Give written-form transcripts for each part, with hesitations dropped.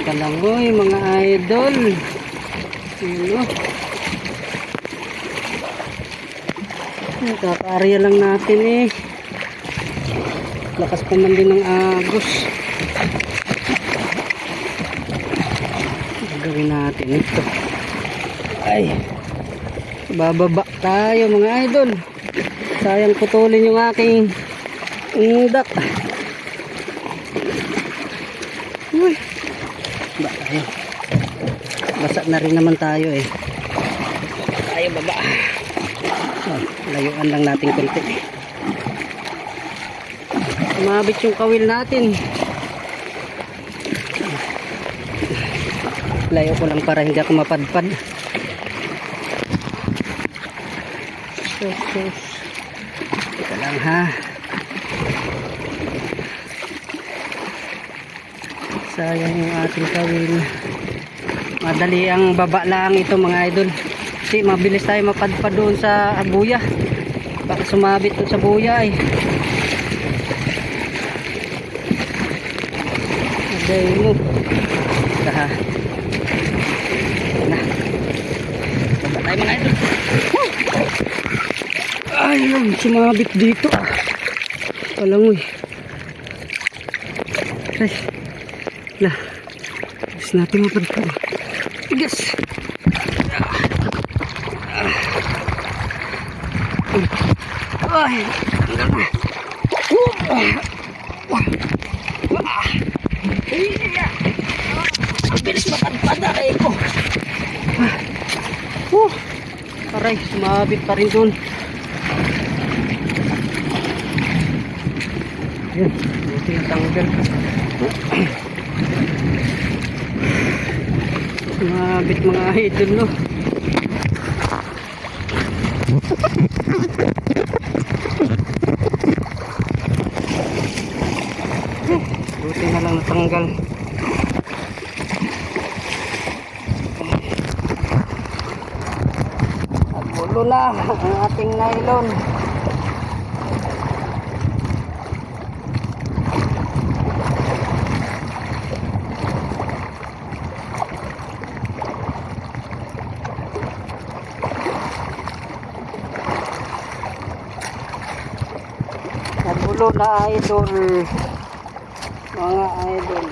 Kalangoy mga idol. Yun o. Kakaarya lang natin eh. Lakas pa man din ng agos. Gagawin natin ito. Ay. Bababa tayo mga idol. Sayang putulin yung aking undak. Uy. Ba tayo. Basa na rin naman tayo eh. Tayo baba. Layuan lang natin konti. Umabit yung kawil natin. Layo ko lang para hindi ako mapadpad. Sus. Ito lang ha. Sayang yung ating kawil. Madali ang baba lang ito mga idol. Kasi mabilis tayo mapadpad doon sa buya. Baka sumabit doon sa buya eh. Okay mo. Kaha. Na. Baba tayo mga idol. Ayun, sumabit dito ah. Palangoy. Ay. Lah. Gusto natin mapadpad. Yes. Ay, bilis mapadpad aray ko. Aray, sumabit pa rin dun. Yan, buti yung tanggal. Sumabit mga idol no. Buti na lang natanggal. Nagulo na ang ating nylon. Nagulo na idol. Mga idol.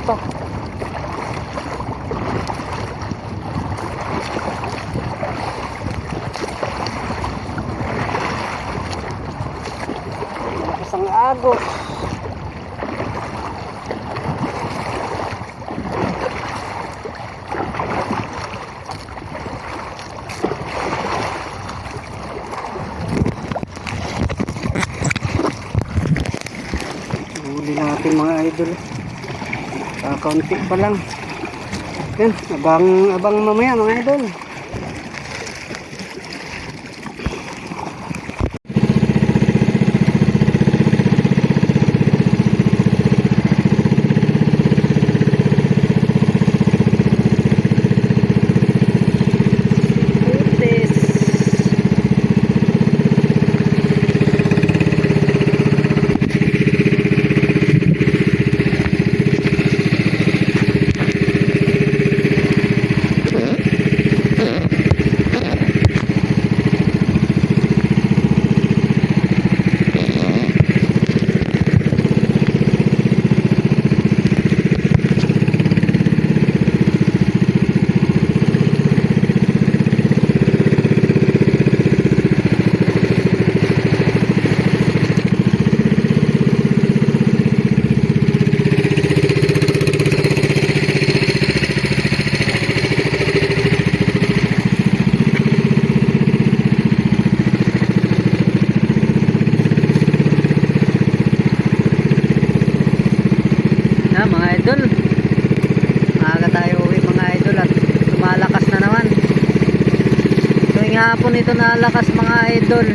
Pa. Isang agos. Huli natin mga idol. Kaunti pa lang. Yan, abang mamaya mga idol. idol. Maaga tayo uwi mga idol at lumalakas na naman. Tuwing hapon ito nalakas mga idol.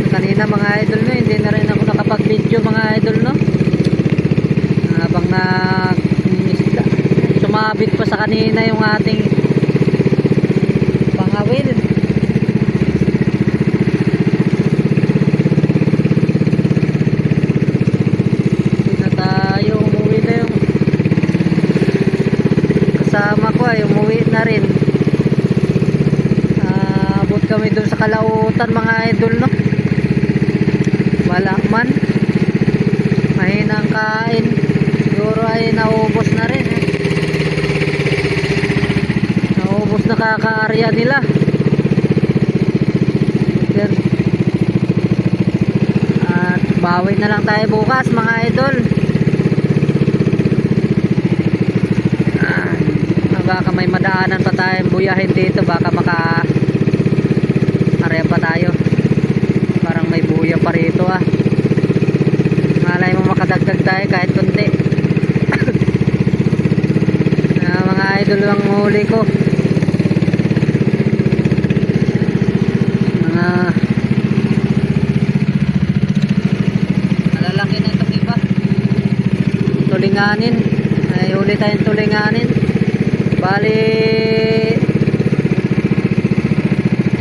Kanina mga idol no, hindi na rin ako nakapag-video mga idol no. Habang sumabit pa sa kanina yung ating pangawil. Hindi na tayo, umuwi na yung kasama ko ay umuwi na rin. Abot kami dun sa Kalautan mga idol no. Wala man, mahinang kain, siguro ay naubos na rin naubos na kakaarya nila. At bawi na lang tayo bukas mga idol. Baka may madaanan pa tayong buyahin dito, baka maka arya pa tayo. Parang may buya pa rito malay mo makadagdag tayo kahit konti. Mga idol ang huli ko, mga malalaki na itong iba. Tulinganin, ay huli tayong tulinganin. Bali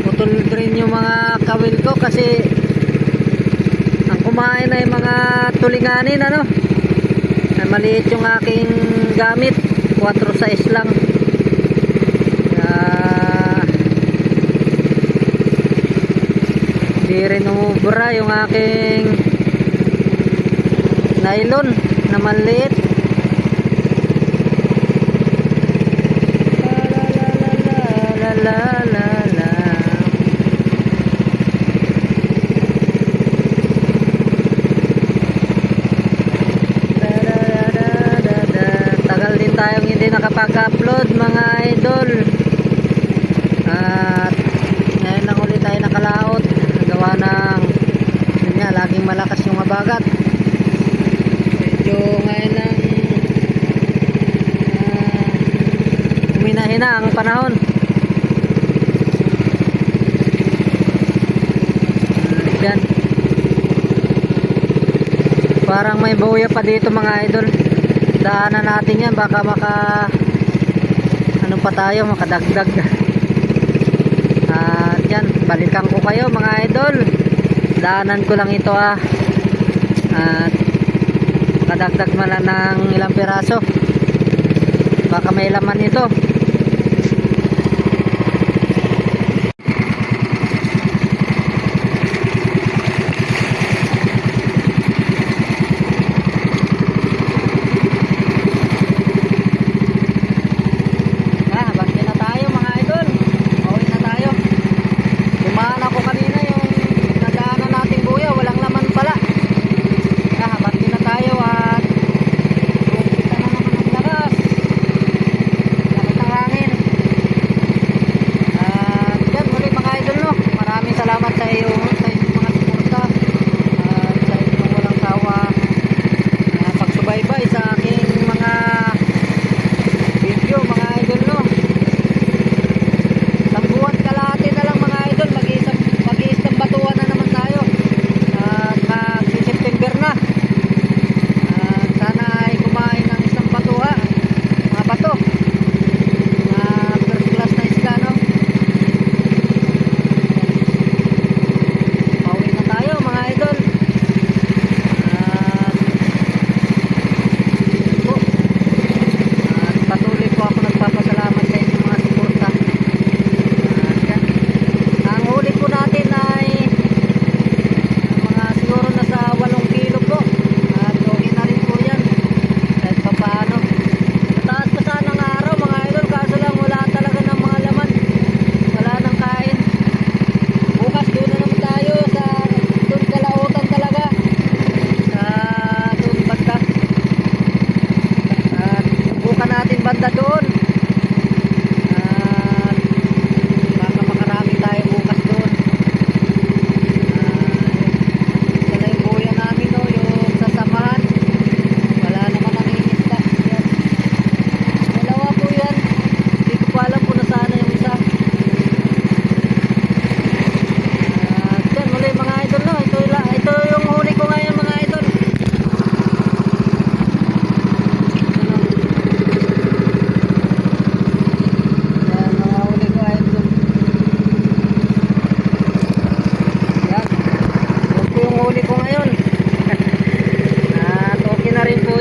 putol rin yung mga kawil ko kasi ang kumain ay mga tulinganin ay maliit yung aking gamit, 4 size lang. Hindi rin umubra yung aking nylon na maliit. Tagal din tayong hindi nakapag-upload mga idol. At ngayon lang ulit tayo nakalaot. Nagawa ng yun nga, laging malakas yung habagat. Medyo ngayon lang humina-hina ang panahon. Yan. Parang may buya pa dito mga idol. Daanan natin yan, baka ano pa tayo, makadagdag. At yan, balikan ko kayo mga idol. Daanan ko lang ito at makadagdag man lang ng ilang piraso, baka may laman ito.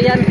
yan.